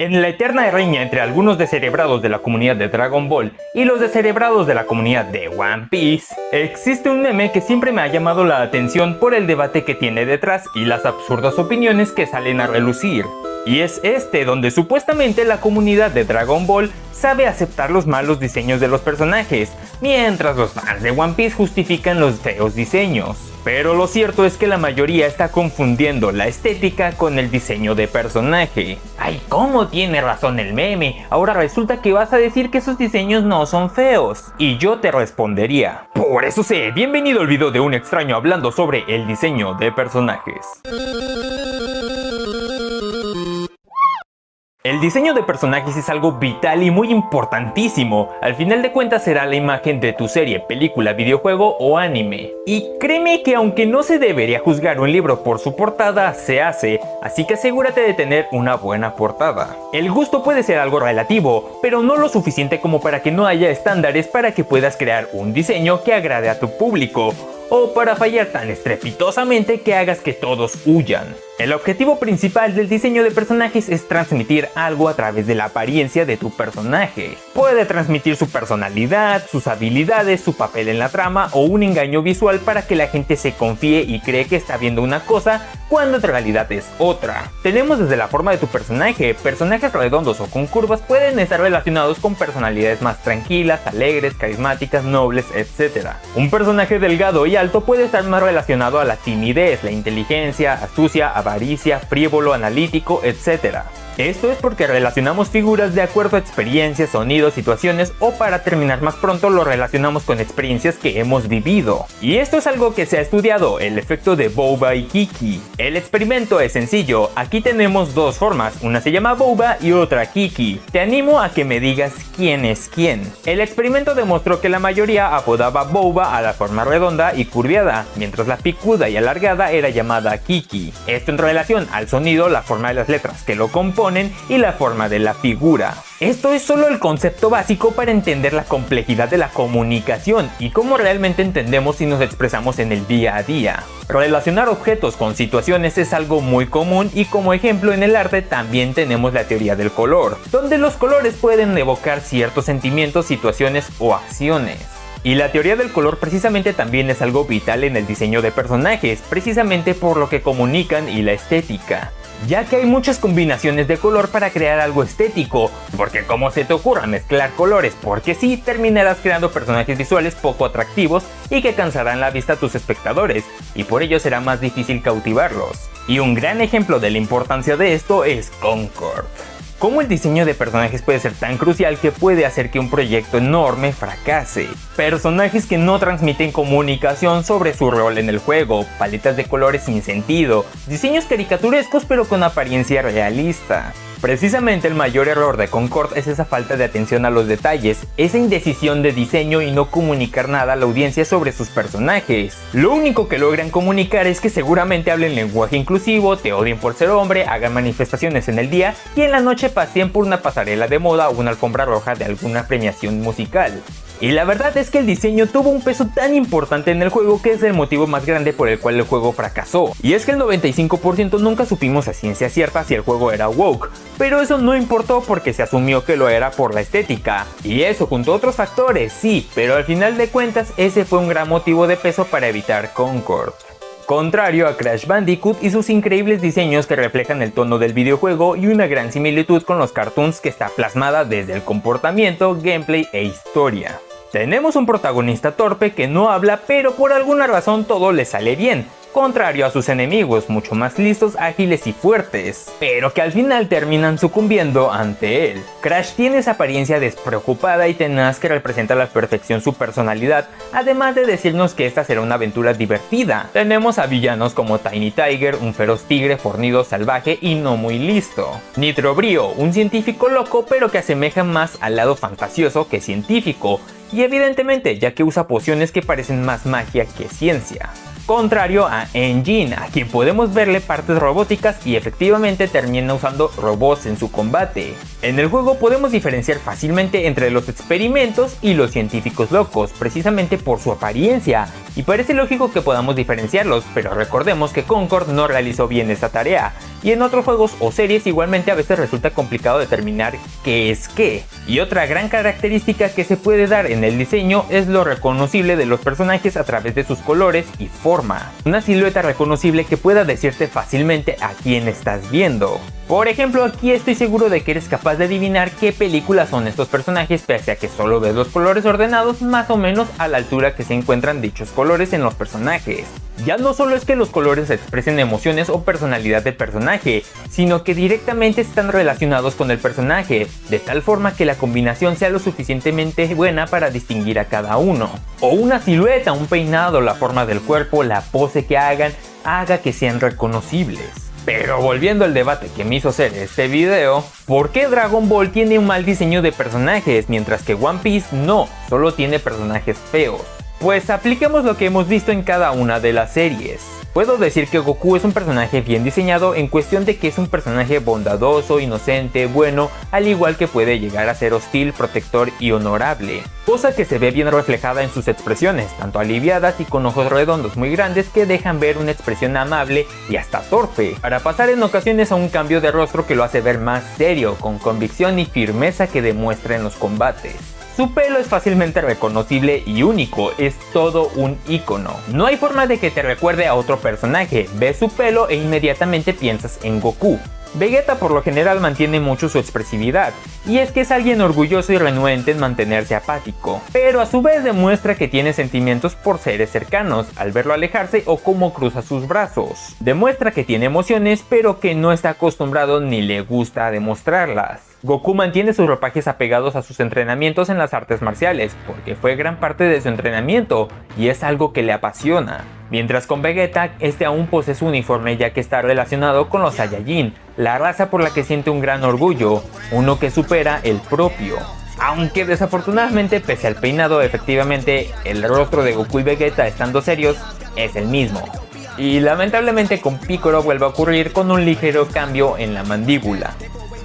En la eterna riña entre algunos descerebrados de la comunidad de Dragon Ball y los descerebrados de la comunidad de One Piece, existe un meme que siempre me ha llamado la atención por el debate que tiene detrás y las absurdas opiniones que salen a relucir. Y es este donde supuestamente la comunidad de Dragon Ball sabe aceptar los malos diseños de los personajes, mientras los fans de One Piece justifican los feos diseños. Pero lo cierto es que la mayoría está confundiendo la estética con el diseño de personaje. Ay, ¿cómo tiene razón el meme? Ahora resulta que vas a decir que esos diseños no son feos. Y yo te respondería: por eso sé, bienvenido al video de un extraño hablando sobre el diseño de personajes. El diseño de personajes es algo vital y muy importantísimo. Al final de cuentas será la imagen de tu serie, película, videojuego o anime. Y créeme que aunque no se debería juzgar un libro por su portada, se hace, así que asegúrate de tener una buena portada. El gusto puede ser algo relativo, pero no lo suficiente como para que no haya estándares para que puedas crear un diseño que agrade a tu público, o para fallar tan estrepitosamente que hagas que todos huyan. El objetivo principal del diseño de personajes es transmitir algo a través de la apariencia de tu personaje. Puede transmitir su personalidad, sus habilidades, su papel en la trama o un engaño visual para que la gente se confíe y cree que está viendo una cosa cuando en realidad es otra. Tenemos desde la forma de tu personaje. Personajes redondos o con curvas pueden estar relacionados con personalidades más tranquilas, alegres, carismáticas, nobles, etc. Un personaje delgado y alto puede estar más relacionado a la timidez, la inteligencia, astucia, avaricia, frívolo, analítico, etc. Esto es porque relacionamos figuras de acuerdo a experiencias, sonidos, situaciones, o para terminar más pronto lo relacionamos con experiencias que hemos vivido. Y esto es algo que se ha estudiado, el efecto de Boba y Kiki. El experimento es sencillo, aquí tenemos dos formas, una se llama Boba y otra Kiki. Te animo a que me digas quién es quién. El experimento demostró que la mayoría apodaba Boba a la forma redonda y curviada, mientras la picuda y alargada era llamada Kiki. Esto en relación al sonido, la forma de las letras que lo componen y la forma de la figura. Esto es solo el concepto básico para entender la complejidad de la comunicación y cómo realmente entendemos y nos expresamos en el día a día. Relacionar objetos con situaciones es algo muy común y como ejemplo en el arte también tenemos la teoría del color, donde los colores pueden evocar ciertos sentimientos, situaciones o acciones. Y la teoría del color precisamente también es algo vital en el diseño de personajes, precisamente por lo que comunican y la estética. Ya que hay muchas combinaciones de color para crear algo estético, porque como se te ocurra mezclar colores porque sí, terminarás creando personajes visuales poco atractivos y que cansarán la vista a tus espectadores, y por ello será más difícil cautivarlos. Y un gran ejemplo de la importancia de esto es Concord. Cómo el diseño de personajes puede ser tan crucial que puede hacer que un proyecto enorme fracase. Personajes que no transmiten comunicación sobre su rol en el juego, paletas de colores sin sentido, diseños caricaturescos pero con apariencia realista. Precisamente el mayor error de Concord es esa falta de atención a los detalles, esa indecisión de diseño y no comunicar nada a la audiencia sobre sus personajes. Lo único que logran comunicar es que seguramente hablen lenguaje inclusivo, te odien por ser hombre, hagan manifestaciones en el día y en la noche paseen por una pasarela de moda o una alfombra roja de alguna premiación musical. Y la verdad es que el diseño tuvo un peso tan importante en el juego que es el motivo más grande por el cual el juego fracasó. Y es que el 95% nunca supimos a ciencia cierta si el juego era woke, pero eso no importó porque se asumió que lo era por la estética. Y eso junto a otros factores, sí, pero al final de cuentas ese fue un gran motivo de peso para evitar Concord. Contrario a Crash Bandicoot y sus increíbles diseños que reflejan el tono del videojuego y una gran similitud con los cartoons que está plasmada desde el comportamiento, gameplay e historia. Tenemos un protagonista torpe que no habla pero por alguna razón todo le sale bien, contrario a sus enemigos mucho más listos, ágiles y fuertes, pero que al final terminan sucumbiendo ante él. Crash tiene esa apariencia despreocupada y tenaz que representa a la perfección su personalidad, además de decirnos que esta será una aventura divertida. Tenemos a villanos como Tiny Tiger, un feroz tigre fornido, salvaje y no muy listo. Nitro Brio, un científico loco pero que asemeja más al lado fantasioso que científico, y evidentemente ya que usa pociones que parecen más magia que ciencia. Contrario a Engine, a quien podemos verle partes robóticas y efectivamente termina usando robots en su combate. En el juego podemos diferenciar fácilmente entre los experimentos y los científicos locos, precisamente por su apariencia, y parece lógico que podamos diferenciarlos, pero recordemos que Concord no realizó bien esta tarea, y en otros juegos o series igualmente a veces resulta complicado determinar qué es qué. Y otra gran característica que se puede dar en el diseño es lo reconocible de los personajes a través de sus colores y forma. Una silueta reconocible que pueda decirte fácilmente a quién estás viendo. Por ejemplo, aquí estoy seguro de que eres capaz de adivinar qué películas son estos personajes pese a que solo ves los colores ordenados más o menos a la altura que se encuentran dichos colores en los personajes. Ya no solo es que los colores expresen emociones o personalidad del personaje, sino que directamente están relacionados con el personaje, de tal forma que la combinación sea lo suficientemente buena para distinguir a cada uno. O una silueta, un peinado, la forma del cuerpo, la pose que hagan, haga que sean reconocibles. Pero volviendo al debate que me hizo hacer este video, ¿por qué Dragon Ball tiene un mal diseño de personajes mientras que One Piece no, solo tiene personajes feos? Pues apliquemos lo que hemos visto en cada una de las series. Puedo decir que Goku es un personaje bien diseñado en cuestión de que es un personaje bondadoso, inocente, bueno, al igual que puede llegar a ser hostil, protector y honorable. Cosa que se ve bien reflejada en sus expresiones, tanto aliviadas y con ojos redondos muy grandes que dejan ver una expresión amable y hasta torpe, para pasar en ocasiones a un cambio de rostro que lo hace ver más serio, con convicción y firmeza que demuestra en los combates. Su pelo es fácilmente reconocible y único, es todo un icono. No hay forma de que te recuerde a otro personaje, ves su pelo e inmediatamente piensas en Goku. Vegeta por lo general mantiene mucho su expresividad, y es que es alguien orgulloso y renuente en mantenerse apático, pero a su vez demuestra que tiene sentimientos por seres cercanos, al verlo alejarse o cómo cruza sus brazos. Demuestra que tiene emociones, pero que no está acostumbrado ni le gusta demostrarlas. Goku mantiene sus ropajes apegados a sus entrenamientos en las artes marciales, porque fue gran parte de su entrenamiento, y es algo que le apasiona. Mientras con Vegeta, este aún posee su uniforme ya que está relacionado con los Saiyajin, la raza por la que siente un gran orgullo, uno que supera el propio. Aunque desafortunadamente pese al peinado, efectivamente el rostro de Goku y Vegeta estando serios es el mismo. Y lamentablemente con Piccolo vuelve a ocurrir con un ligero cambio en la mandíbula.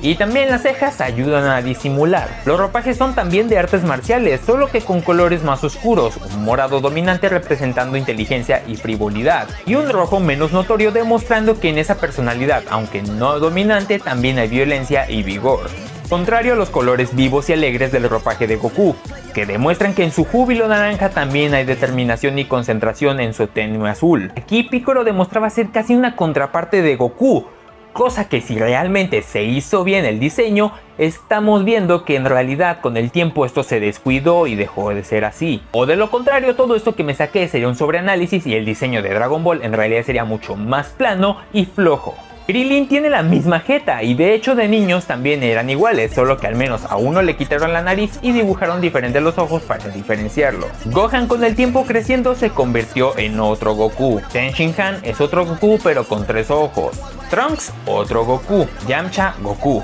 Y también las cejas ayudan a disimular. Los ropajes son también de artes marciales, solo que con colores más oscuros, un morado dominante representando inteligencia y frivolidad, y un rojo menos notorio demostrando que en esa personalidad, aunque no dominante, también hay violencia y vigor. Contrario a los colores vivos y alegres del ropaje de Goku, que demuestran que en su júbilo naranja también hay determinación y concentración en su tenue azul. Aquí Piccolo demostraba ser casi una contraparte de Goku, cosa que si realmente se hizo bien el diseño, estamos viendo que en realidad con el tiempo esto se descuidó y dejó de ser así. O de lo contrario, todo esto que me saqué sería un sobreanálisis y el diseño de Dragon Ball en realidad sería mucho más plano y flojo. Krillin tiene la misma jeta y de hecho de niños también eran iguales, solo que al menos a uno le quitaron la nariz y dibujaron diferentes los ojos para diferenciarlo. Gohan con el tiempo creciendo se convirtió en otro Goku. Ten Shin Han es otro Goku pero con 3 ojos. Trunks otro Goku. Yamcha Goku.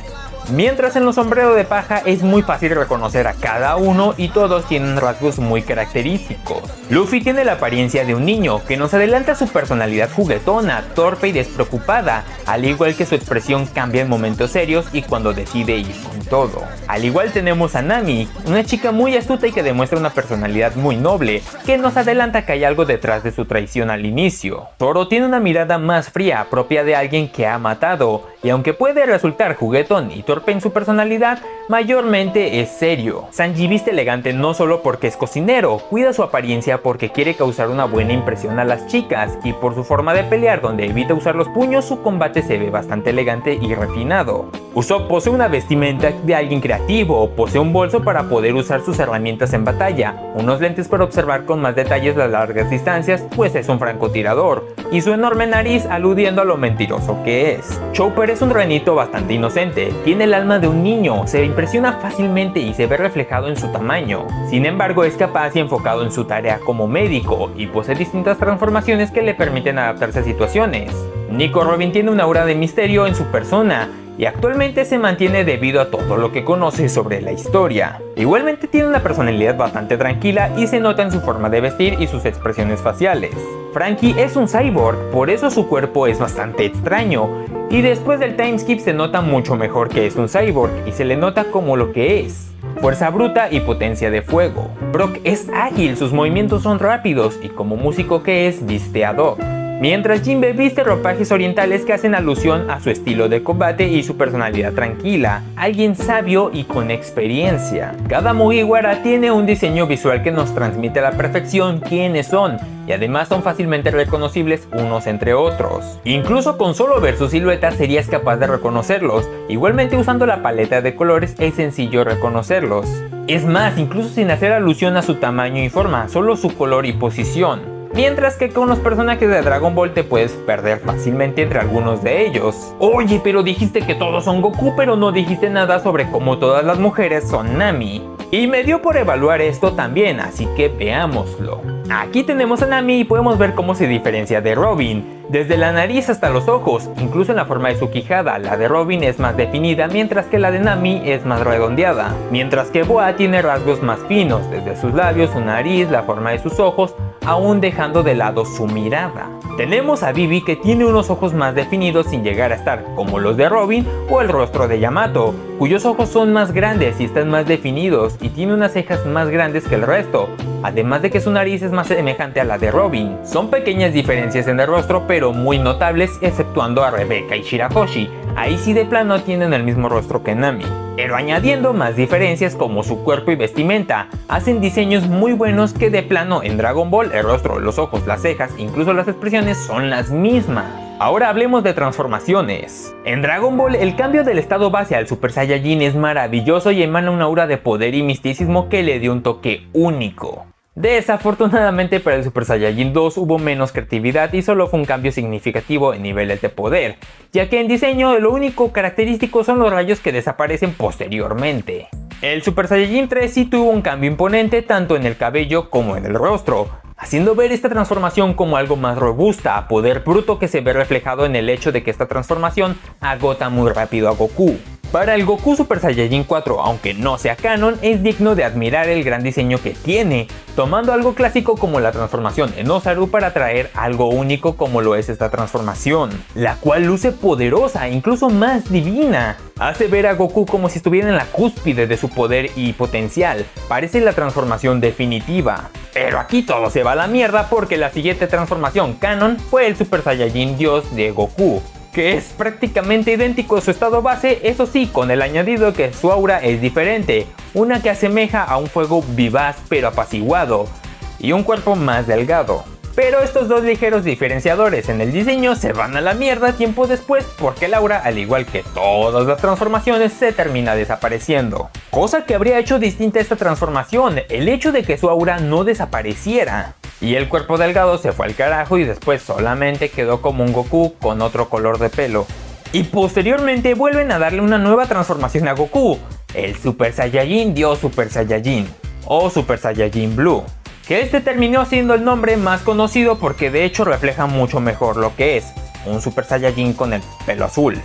Mientras en los sombreros de paja es muy fácil reconocer a cada uno y todos tienen rasgos muy característicos. Luffy tiene la apariencia de un niño que nos adelanta su personalidad juguetona, torpe y despreocupada, al igual que su expresión cambia en momentos serios y cuando decide ir con todo. Al igual tenemos a Nami, una chica muy astuta y que demuestra una personalidad muy noble, que nos adelanta que hay algo detrás de su traición al inicio. Zoro tiene una mirada más fría, propia de alguien que ha matado, y aunque puede resultar juguetón y torpe en su personalidad, mayormente es serio. Sanji viste elegante no solo porque es cocinero, cuida su apariencia porque quiere causar una buena impresión a las chicas, y por su forma de pelear donde evita usar los puños, su combate se ve bastante elegante y refinado. Usopp posee una vestimenta de alguien creativo, posee un bolso para poder usar sus herramientas en batalla, unos lentes para observar con más detalles las largas distancias, pues es un francotirador, y su enorme nariz aludiendo a lo mentiroso que es. Chopper es un ranito bastante inocente, tiene el alma de un niño, se impresiona fácilmente y se ve reflejado en su tamaño. Sin embargo, es capaz y enfocado en su tarea como médico y posee distintas transformaciones que le permiten adaptarse a situaciones. Nico Robin tiene una aura de misterio en su persona y actualmente se mantiene debido a todo lo que conoce sobre la historia. Igualmente tiene una personalidad bastante tranquila y se nota en su forma de vestir y sus expresiones faciales. Franky es un cyborg, por eso su cuerpo es bastante extraño, y después del timeskip se nota mucho mejor que es un cyborg y se le nota como lo que es: fuerza bruta y potencia de fuego. Brock es ágil, sus movimientos son rápidos y como músico que es, viste ad hoc. Mientras Jinbe viste ropajes orientales que hacen alusión a su estilo de combate y su personalidad tranquila, alguien sabio y con experiencia. Cada Mugiwara tiene un diseño visual que nos transmite a la perfección quiénes son, y además son fácilmente reconocibles unos entre otros. Incluso con solo ver su silueta serías capaz de reconocerlos, igualmente usando la paleta de colores es sencillo reconocerlos. Es más, incluso sin hacer alusión a su tamaño y forma, solo su color y posición. Mientras que con los personajes de Dragon Ball te puedes perder fácilmente entre algunos de ellos. Oye, pero dijiste que todos son Goku, pero no dijiste nada sobre cómo todas las mujeres son Nami. Y me dio por evaluar esto también, así que veámoslo. Aquí tenemos a Nami y podemos ver cómo se diferencia de Robin. Desde la nariz hasta los ojos, incluso en la forma de su quijada, la de Robin es más definida, mientras que la de Nami es más redondeada. Mientras que Boa tiene rasgos más finos, desde sus labios, su nariz, la forma de sus ojos, aún dejando de lado su mirada. Tenemos a Vivi, que tiene unos ojos más definidos sin llegar a estar como los de Robin o el rostro de Yamato, cuyos ojos son más grandes y están más definidos y tiene unas cejas más grandes que el resto, además de que su nariz es más semejante a la de Robin. Son pequeñas diferencias en el rostro pero muy notables, exceptuando a Rebecca y Shirahoshi, ahí sí de plano tienen el mismo rostro que Nami. Pero añadiendo más diferencias como su cuerpo y vestimenta, hacen diseños muy buenos que de plano en Dragon Ball el rostro, los ojos, las cejas, incluso las expresiones son las mismas. Ahora hablemos de transformaciones. En Dragon Ball el cambio del estado base al Super Saiyajin es maravilloso y emana una aura de poder y misticismo que le dio un toque único. Desafortunadamente para el Super Saiyajin 2 hubo menos creatividad y solo fue un cambio significativo en niveles de poder, ya que en diseño lo único característico son los rayos que desaparecen posteriormente. El Super Saiyajin 3 sí tuvo un cambio imponente tanto en el cabello como en el rostro, haciendo ver esta transformación como algo más robusta, poder bruto que se ve reflejado en el hecho de que esta transformación agota muy rápido a Goku. Para el Goku Super Saiyajin 4, aunque no sea canon, es digno de admirar el gran diseño que tiene, tomando algo clásico como la transformación en Osaru para traer algo único como lo es esta transformación, la cual luce poderosa, incluso más divina. Hace ver a Goku como si estuviera en la cúspide de su poder y potencial, parece la transformación definitiva. Pero aquí todo se va a la mierda porque la siguiente transformación canon fue el Super Saiyajin Dios de Goku, que es prácticamente idéntico a su estado base, eso sí, con el añadido que su aura es diferente, una que asemeja a un fuego vivaz pero apaciguado, y un cuerpo más delgado. Pero estos dos ligeros diferenciadores en el diseño se van a la mierda tiempo después porque el aura, al igual que todas las transformaciones, se termina desapareciendo. Cosa que habría hecho distinta esta transformación, el hecho de que su aura no desapareciera. Y el cuerpo delgado se fue al carajo y después solamente quedó como un Goku con otro color de pelo. Y posteriormente vuelven a darle una nueva transformación a Goku, el Super Saiyajin Dios Super Saiyajin, o Super Saiyajin Blue, que este terminó siendo el nombre más conocido porque de hecho refleja mucho mejor lo que es un Super Saiyajin con el pelo azul.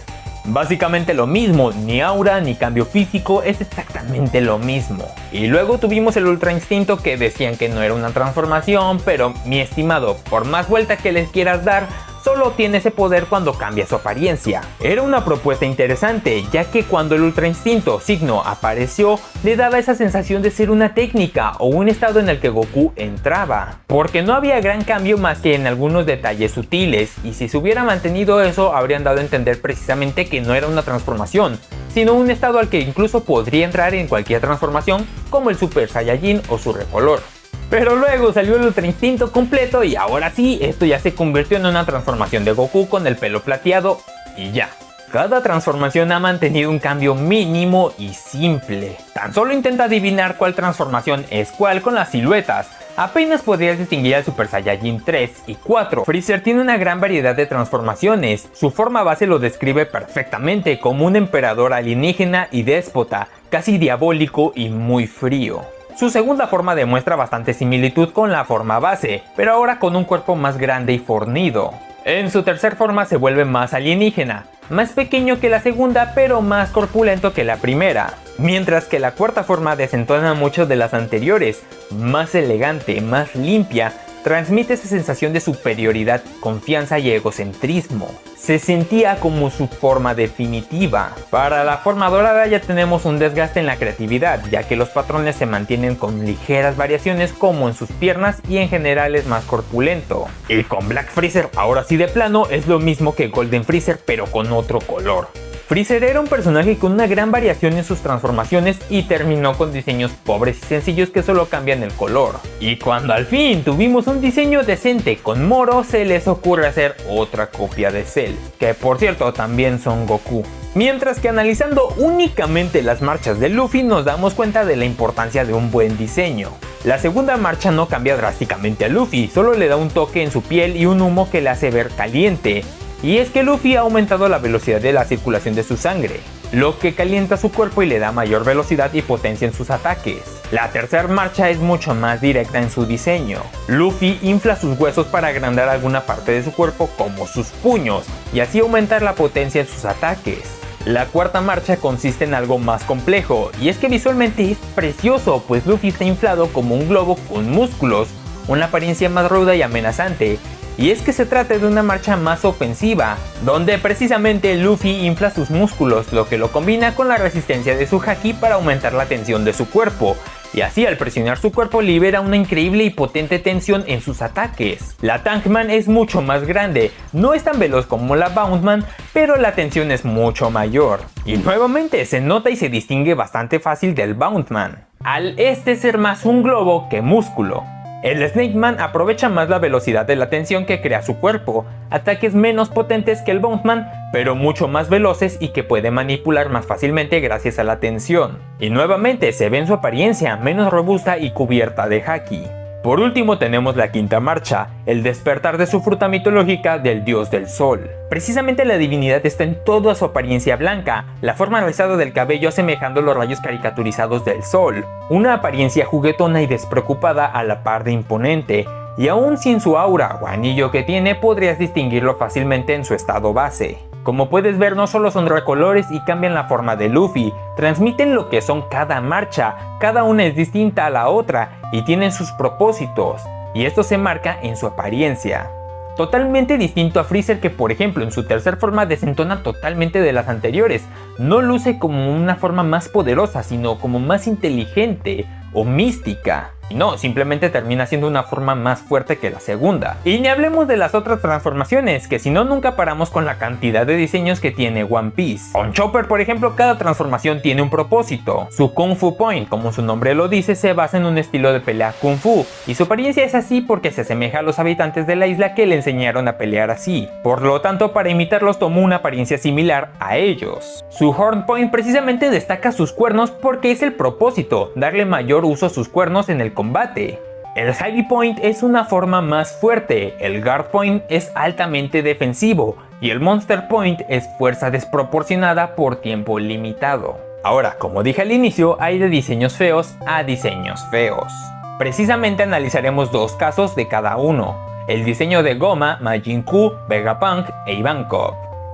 Básicamente lo mismo, ni aura ni cambio físico, es exactamente lo mismo. Y luego tuvimos el Ultra Instinto que decían que no era una transformación, pero mi estimado, por más vuelta que les quieras dar, solo obtiene ese poder cuando cambia su apariencia. Era una propuesta interesante, ya que cuando el Ultra Instinto Signo apareció, le daba esa sensación de ser una técnica o un estado en el que Goku entraba, porque no había gran cambio más que en algunos detalles sutiles, y si se hubiera mantenido eso habrían dado a entender precisamente que no era una transformación, sino un estado al que incluso podría entrar en cualquier transformación como el Super Saiyajin o su recolor. Pero luego salió el Ultra Instinto completo y ahora sí, esto ya se convirtió en una transformación de Goku con el pelo plateado y ya. Cada transformación ha mantenido un cambio mínimo y simple. Tan solo intenta adivinar cuál transformación es cuál con las siluetas. Apenas podrías distinguir al Super Saiyajin 3 y 4. Freezer tiene una gran variedad de transformaciones. Su forma base lo describe perfectamente como un emperador alienígena y déspota, casi diabólico y muy frío. Su segunda forma demuestra bastante similitud con la forma base, pero ahora con un cuerpo más grande y fornido. En su tercera forma se vuelve más alienígena, más pequeño que la segunda pero más corpulento que la primera, mientras que la cuarta forma desentona mucho de las anteriores, más elegante, más limpia, transmite esa sensación de superioridad, confianza y egocentrismo. Se sentía como su forma definitiva. Para la forma dorada ya tenemos un desgaste en la creatividad, ya que los patrones se mantienen con ligeras variaciones como en sus piernas y en general es más corpulento. Y con Black Freezer ahora sí de plano es lo mismo que Golden Freezer pero con otro color. Freezer era un personaje con una gran variación en sus transformaciones y terminó con diseños pobres y sencillos que solo cambian el color. Y cuando al fin tuvimos un diseño decente con Moro, se les ocurre hacer otra copia de Cell, que por cierto también son Goku. Mientras que analizando únicamente las marchas de Luffy nos damos cuenta de la importancia de un buen diseño. La segunda marcha no cambia drásticamente a Luffy, solo le da un toque en su piel y un humo que le hace ver caliente. Y es que Luffy ha aumentado la velocidad de la circulación de su sangre, lo que calienta su cuerpo y le da mayor velocidad y potencia en sus ataques. La tercera marcha es mucho más directa en su diseño. Luffy infla sus huesos para agrandar alguna parte de su cuerpo como sus puños y así aumentar la potencia en sus ataques. La cuarta marcha consiste en algo más complejo y es que visualmente es precioso, pues Luffy está inflado como un globo con músculos, una apariencia más ruda y amenazante. Y es que se trata de una marcha más ofensiva, donde precisamente Luffy infla sus músculos, lo que lo combina con la resistencia de su haki para aumentar la tensión de su cuerpo, y así al presionar su cuerpo libera una increíble y potente tensión en sus ataques. La Tankman es mucho más grande, no es tan veloz como la Boundman, pero la tensión es mucho mayor. Y nuevamente se nota y se distingue bastante fácil del Boundman, al ser más un globo que músculo. El Snake Man aprovecha más la velocidad de la tensión que crea su cuerpo, ataques menos potentes que el Boundman, pero mucho más veloces y que puede manipular más fácilmente gracias a la tensión. Y nuevamente se ve en su apariencia menos robusta y cubierta de haki. Por último tenemos la quinta marcha, el despertar de su fruta mitológica del dios del sol. Precisamente la divinidad está en toda su apariencia blanca, la forma rizada del cabello asemejando los rayos caricaturizados del sol, una apariencia juguetona y despreocupada a la par de imponente, y aún sin su aura o anillo que tiene podrías distinguirlo fácilmente en su estado base. Como puedes ver, no solo son recolores y cambian la forma de Luffy, transmiten lo que son cada marcha, cada una es distinta a la otra y tienen sus propósitos, y esto se marca en su apariencia. Totalmente distinto a Freezer, que por ejemplo en su tercera forma desentona totalmente de las anteriores, no luce como una forma más poderosa, sino como más inteligente o mística. Y no, simplemente termina siendo una forma más fuerte que la segunda. Y ni hablemos de las otras transformaciones, que si no nunca paramos con la cantidad de diseños que tiene One Piece. Con Chopper por ejemplo, cada transformación tiene un propósito. Su Kung Fu Point, como su nombre lo dice, se basa en un estilo de pelea Kung Fu, y su apariencia es así porque se asemeja a los habitantes de la isla que le enseñaron a pelear así. Por lo tanto, para imitarlos tomó una apariencia similar a ellos. Su Horn Point precisamente destaca sus cuernos porque es el propósito, darle mayor uso a sus cuernos en el combate. El Heavy Point es una forma más fuerte, el Guard Point es altamente defensivo y el Monster Point es fuerza desproporcionada por tiempo limitado. Ahora, como dije al inicio, hay de diseños feos a diseños feos. Precisamente analizaremos dos casos de cada uno, el diseño de Goma, Majin Buu, Vegapunk e Ivankov.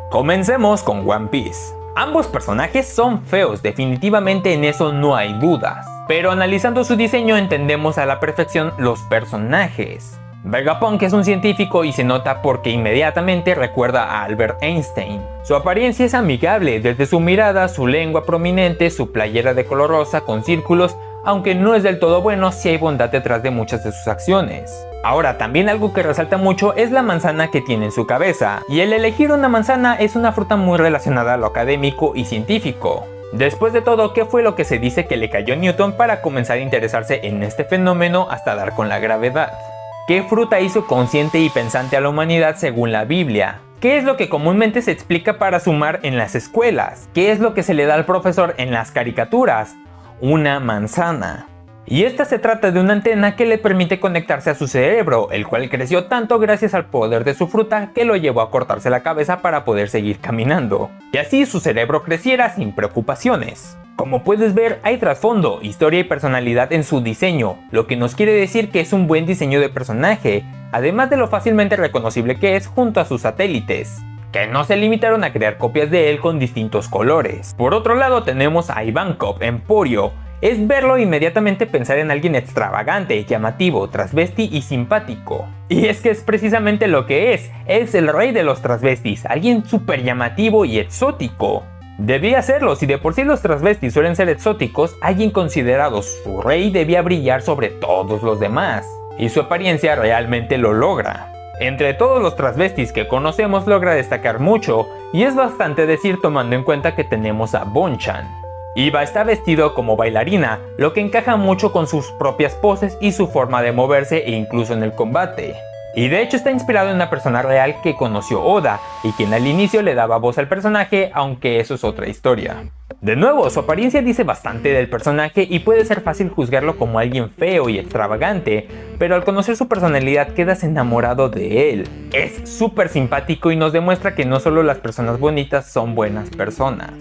Comencemos con One Piece. Ambos personajes son feos, definitivamente en eso no hay dudas. Pero analizando su diseño entendemos a la perfección los personajes. Vegapunk es un científico y se nota porque inmediatamente recuerda a Albert Einstein. Su apariencia es amigable, desde su mirada, su lengua prominente, su playera de color rosa con círculos, aunque no es del todo bueno, sí hay bondad detrás de muchas de sus acciones. Ahora, también algo que resalta mucho es la manzana que tiene en su cabeza, y el elegir una manzana es una fruta muy relacionada a lo académico y científico. Después de todo, ¿qué fue lo que se dice que le cayó a Newton para comenzar a interesarse en este fenómeno hasta dar con la gravedad? ¿Qué fruta hizo consciente y pensante a la humanidad según la Biblia? ¿Qué es lo que comúnmente se explica para sumar en las escuelas? ¿Qué es lo que se le da al profesor en las caricaturas? Una manzana. Y esta se trata de una antena que le permite conectarse a su cerebro, el cual creció tanto gracias al poder de su fruta que lo llevó a cortarse la cabeza para poder seguir caminando. Y así su cerebro creciera sin preocupaciones. Como puedes ver, hay trasfondo, historia y personalidad en su diseño, lo que nos quiere decir que es un buen diseño de personaje, además de lo fácilmente reconocible que es junto a sus satélites, que no se limitaron a crear copias de él con distintos colores. Por otro lado tenemos a Ivankov Emporio. es verlo e inmediatamente pensar en alguien extravagante, llamativo, transvesti y simpático. Y es que es precisamente lo que es el rey de los transvestis, alguien súper llamativo y exótico. Debía serlo, si de por sí los transvestis suelen ser exóticos, alguien considerado su rey debía brillar sobre todos los demás. Y su apariencia realmente lo logra. Entre todos los transvestis que conocemos logra destacar mucho, y es bastante decir tomando en cuenta que tenemos a Bonchan. Iva está vestido como bailarina, lo que encaja mucho con sus propias poses y su forma de moverse e incluso en el combate. Y de hecho está inspirado en una persona real que conoció Oda, y quien al inicio le daba voz al personaje, aunque eso es otra historia. De nuevo, su apariencia dice bastante del personaje y puede ser fácil juzgarlo como alguien feo y extravagante, pero al conocer su personalidad quedas enamorado de él. Es súper simpático y nos demuestra que no solo las personas bonitas son buenas personas.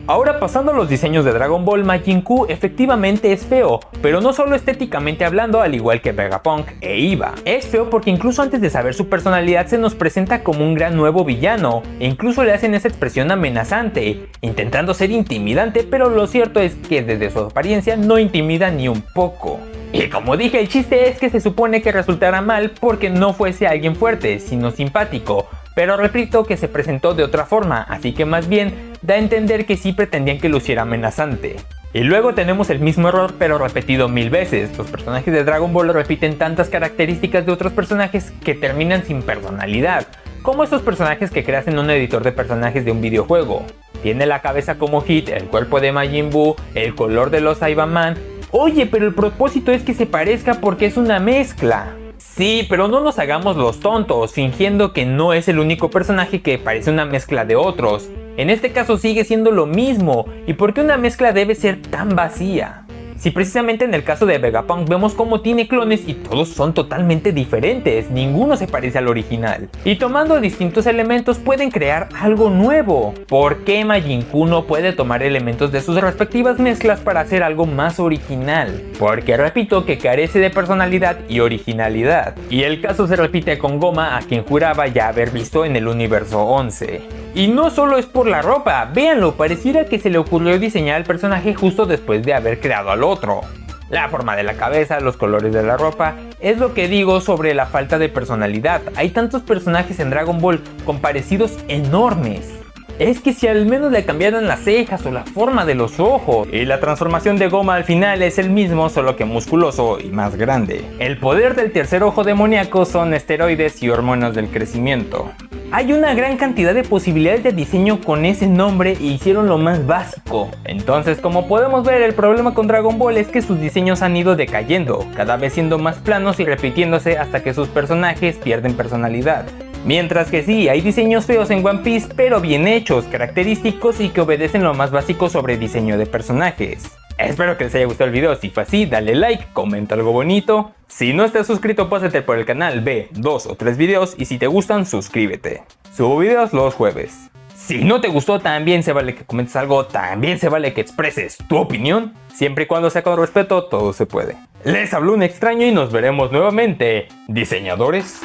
Ahora pasando a los diseños de Dragon Ball, Majin Buu efectivamente es feo, pero no solo estéticamente hablando, al igual que Vegapunk e Iva. Es feo porque incluso antes de saber su personalidad se nos presenta como un gran nuevo villano, e incluso le hacen esa expresión amenazante, intentando ser intimidante, pero lo cierto es que desde su apariencia no intimida ni un poco. Y como dije, el chiste es que se supone que resultará mal porque no fuese alguien fuerte, sino simpático. Pero repito que se presentó de otra forma, así que más bien da a entender que sí pretendían que luciera amenazante. Y luego tenemos el mismo error pero repetido 1000 veces. Los personajes de Dragon Ball repiten tantas características de otros personajes que terminan sin personalidad, como esos personajes que creas en un editor de personajes de un videojuego. Tiene la cabeza como Hit, el cuerpo de Majin Buu, el color de los Saibaman. Oye, pero el propósito es que se parezca porque es una mezcla. Sí, pero no nos hagamos los tontos, fingiendo que no es el único personaje que parece una mezcla de otros. En este caso sigue siendo lo mismo, ¿y por qué una mezcla debe ser tan vacía? Si precisamente en el caso de Vegapunk vemos cómo tiene clones y todos son totalmente diferentes, ninguno se parece al original. Y tomando distintos elementos pueden crear algo nuevo. ¿Por qué Majin Buu no puede tomar elementos de sus respectivas mezclas para hacer algo más original? Porque repito que carece de personalidad y originalidad. Y el caso se repite con Goma, a quien juraba ya haber visto en el universo 11. Y no solo es por la ropa, véanlo, pareciera que se le ocurrió diseñar al personaje justo después de haber creado al otro. La forma de la cabeza, los colores de la ropa, es lo que digo sobre la falta de personalidad. Hay tantos personajes en Dragon Ball con parecidos enormes. Es que si al menos le cambiaran las cejas o la forma de los ojos. Y la transformación de Goma al final es el mismo, solo que musculoso y más grande. El poder del tercer ojo demoníaco son esteroides y hormonas del crecimiento. Hay una gran cantidad de posibilidades de diseño con ese nombre e hicieron lo más básico. Entonces, como podemos ver, el problema con Dragon Ball es que sus diseños han ido decayendo, cada vez siendo más planos y repitiéndose hasta que sus personajes pierden personalidad. Mientras que sí, hay diseños feos en One Piece, pero bien hechos, característicos y que obedecen lo más básico sobre diseño de personajes. Espero que les haya gustado el video, si fue así, dale like, comenta algo bonito. Si no estás suscrito, pásate por el canal, ve 2 o 3 videos y si te gustan, suscríbete. Subo videos los jueves. Si no te gustó, también se vale que comentes algo, también se vale que expreses tu opinión. Siempre y cuando sea con respeto, todo se puede. Les habló un extraño y nos veremos nuevamente, diseñadores.